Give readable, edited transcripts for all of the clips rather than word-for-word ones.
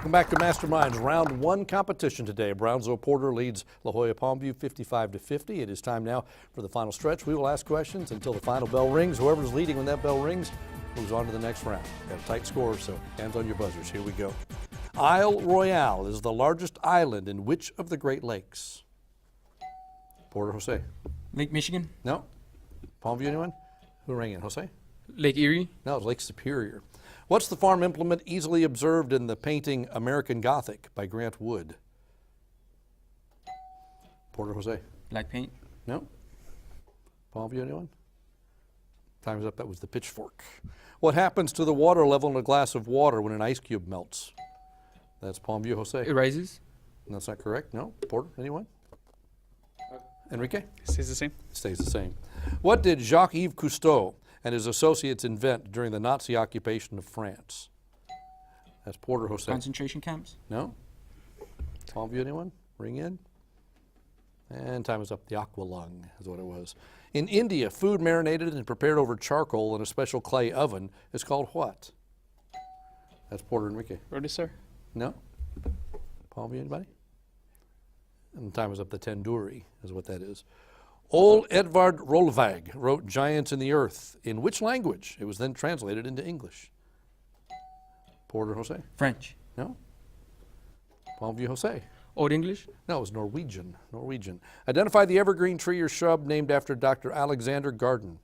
Welcome back to Masterminds. Round one competition today. Brownsville Porter leads La Jolla Palmview 55-50. It is time now for the final stretch. We will ask questions until the final bell rings. Whoever's leading when that bell rings moves on to the next round. Got a tight score, so hands on your buzzers. Here we go. Isle Royale is the largest island in which of the Great Lakes? Porter, Jose. Lake Michigan? No. Palmview, anyone? Who rang in? Jose? Lake Erie? No, it's Lake Superior. What's the farm implement easily observed in the painting American Gothic by Grant Wood? Porter, Jose. Black paint? No. Palmview, anyone? Time's up. That was the pitchfork. What happens to the water level in a glass of water when an ice cube melts? That's Palmview, Jose. It rises? That's not correct. No. Porter, anyone? Enrique? Stays the same. Stays the same. What did Jacques-Yves Cousteau and his associates invent during the Nazi occupation of France? That's Porter, Jose. Concentration camps? No? Palmview, anyone? Ring in. And time is up. The aqualung is what it was. In India, food marinated and prepared over charcoal in a special clay oven is called what? That's Porter, Enrique. Roti, sir. No? Palmview, anybody? And time is up. The tandoori is what that is. Ole Edvard Rolvag wrote Giants in the Earth. In which language? It was then translated into English. Porter, Jose? French? No? Palmview, Jose? Old English? No, it was Norwegian. Norwegian. Identify the evergreen tree or shrub named after Dr. Alexander Garden.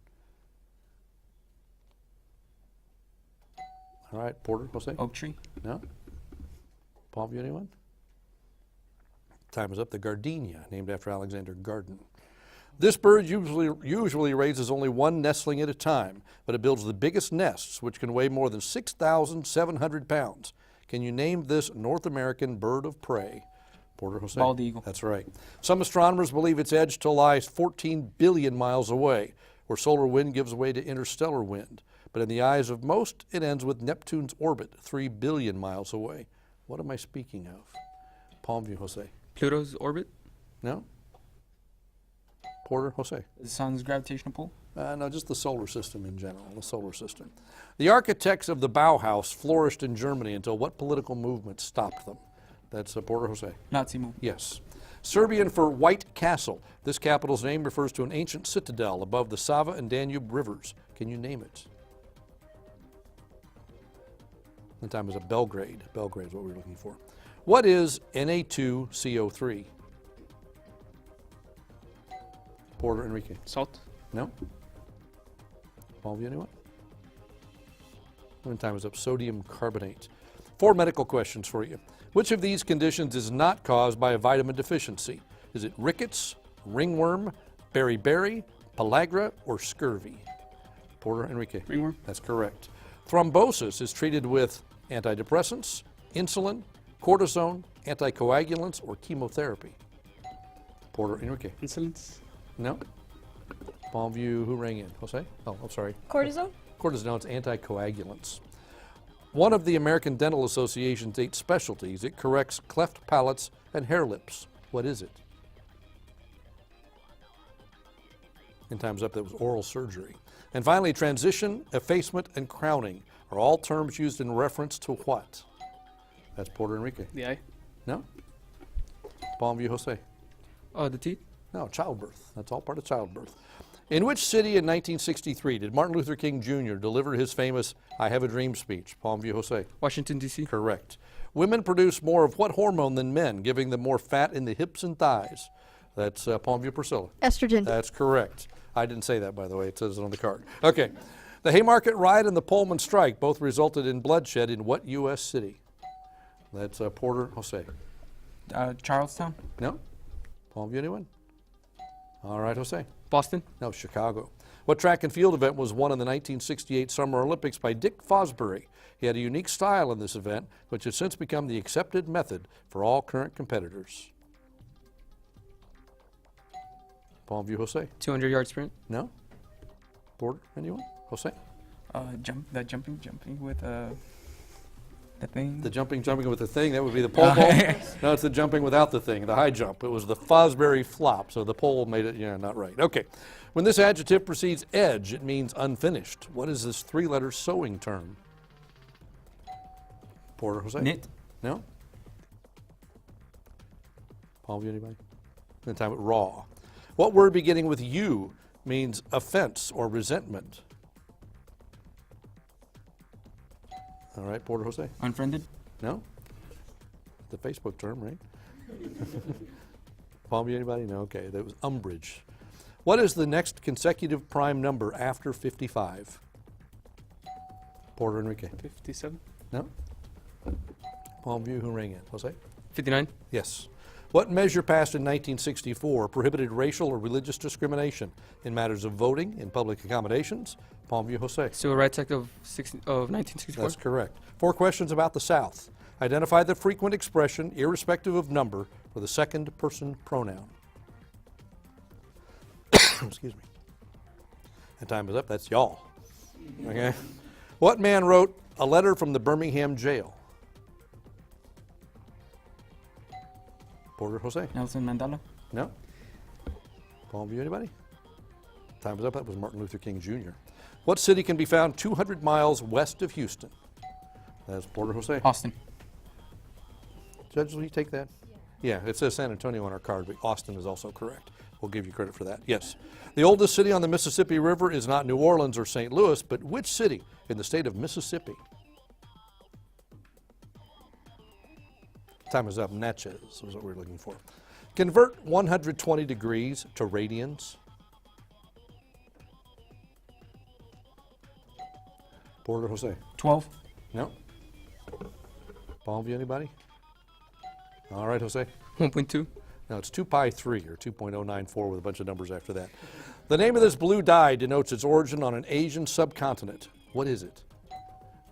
All right, Porter, Jose? Oak tree? No? Palmview, anyone? Time is up. The gardenia, named after Alexander Garden. This bird usually raises only one nestling at a time, but it builds the biggest nests, which can weigh more than 6,700 pounds. Can you name this North American bird of prey? Porter, Jose? Bald eagle. That's right. Some astronomers believe its edge still lies 14 billion miles away, where solar wind gives way to interstellar wind. But in the eyes of most, it ends with Neptune's orbit, 3 billion miles away. What am I speaking of? Palmview, Jose? Pluto's orbit? No? Porter, Jose? The sun's gravitational pull? No, just the solar system in general, the solar system. The architects of the Bauhaus flourished in Germany until what political movement stopped them? That's Porter, Jose? Nazi movement. Yes. Serbian for White Castle. This capital's name refers to an ancient citadel above the Sava and Danube rivers. Can you name it? The time is Belgrade. Belgrade is what we're looking for. What is Na2CO3? Porter, Enrique? Salt. No? Palmview, anyone? And time is up. Sodium carbonate. 4 medical questions for you. Which of these conditions is not caused by a vitamin deficiency? Is it rickets, ringworm, beriberi, pellagra, or scurvy? Porter, Enrique? Ringworm. That's correct. Thrombosis is treated with antidepressants, insulin, cortisone, anticoagulants, or chemotherapy. Porter, Enrique? Insolence. No? Palmview, who rang in? Jose? Oh, I'm sorry. Cortisone? Cortisone, it's anticoagulants. One of the American Dental Association's 8 specialties, it corrects cleft palates and hair lips. What is it? And time's up. That was oral surgery. And finally, transition, effacement, and crowning are all terms used in reference to what? That's Porter, Enrique. The eye. No? Palmview, Jose? The teeth? No, childbirth. That's all part of childbirth. In which city in 1963 did Martin Luther King Jr. deliver his famous I Have a Dream speech? Palmview, Jose? Washington, D.C. Correct. Women produce more of what hormone than men, giving them more fat in the hips and thighs? That's Palmview, Priscilla. Estrogen. That's correct. I didn't say that, by the way. It says it on the card. Okay. The Haymarket Riot and the Pullman Strike both resulted in bloodshed in what U.S. city? That's Porter, Jose. Charlestown? No? Palmview, anyone? All right, Jose. Boston? No, Chicago. What track and field event was won in the 1968 Summer Olympics by Dick Fosbury? He had a unique style in this event, which has since become the accepted method for all current competitors. Palmview, Jose. 200-yard sprint? No? Porter, anyone? Jose? Jumping with the thing? The jumping with the thing, that would be the pole vault. No, it's the jumping without the thing, the high jump. It was the Fosbury flop, so the pole made it, not right. Okay. When this adjective precedes edge, it means unfinished. What is this 3-letter sewing term? Porter, Jose? Knit? No? Palmview, anybody? Then time with raw. What word beginning with U means offense or resentment? All right, Porter Jose? Unfriended. No? The Facebook term, right? Palmview, anybody? No, okay, that was umbrage. What is the next consecutive prime number after 55? Porter Enrique? 57. No? Palmview, who rang in? Jose? 59. Yes. What measure passed in 1964 prohibited racial or religious discrimination in matters of voting in public accommodations? Palmview, Jose. Civil Rights Act of 1964. That's correct. 4 questions about the South. Identify the frequent expression, irrespective of number, for the second person pronoun. Excuse me. And time is up. That's y'all. Okay. What man wrote a letter from the Birmingham jail? Porter Jose. Nelson Mandela. No? Palmview, anybody? Time is up. That was Martin Luther King Jr. What city can be found 200 miles west of Houston? That's Porter Jose. Austin. Judge, will you take that? Yeah, it says San Antonio on our card, but Austin is also correct. We'll give you credit for that. Yes. The oldest city on the Mississippi River is not New Orleans or St. Louis, but which city in the state of Mississippi? Time is up. Natchez is what we're looking for. Convert 120 degrees to radians. Porter Jose. 12. No. Palmview, anybody? All right, Jose. 1.2. No, it's 2 pi 3 or 2.094 with a bunch of numbers after that. The name of this blue dye denotes its origin on an Asian subcontinent. What is it?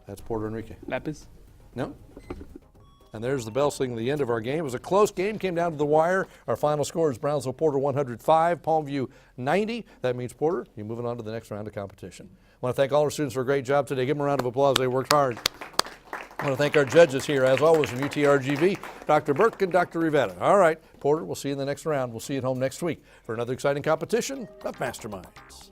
That's Porter Enrique. Lapis. No? And there's the bell signaling the end of our game. It was a close game, came down to the wire. Our final score is Brownsville Porter 105, Palmview 90. That means, Porter, you're moving on to the next round of competition. I want to thank all our students for a great job today. Give them a round of applause. They worked hard. I want to thank our judges here, as always, from UTRGV, Dr. Burke and Dr. Rivetta. All right, Porter, we'll see you in the next round. We'll see you at home next week for another exciting competition of Masterminds.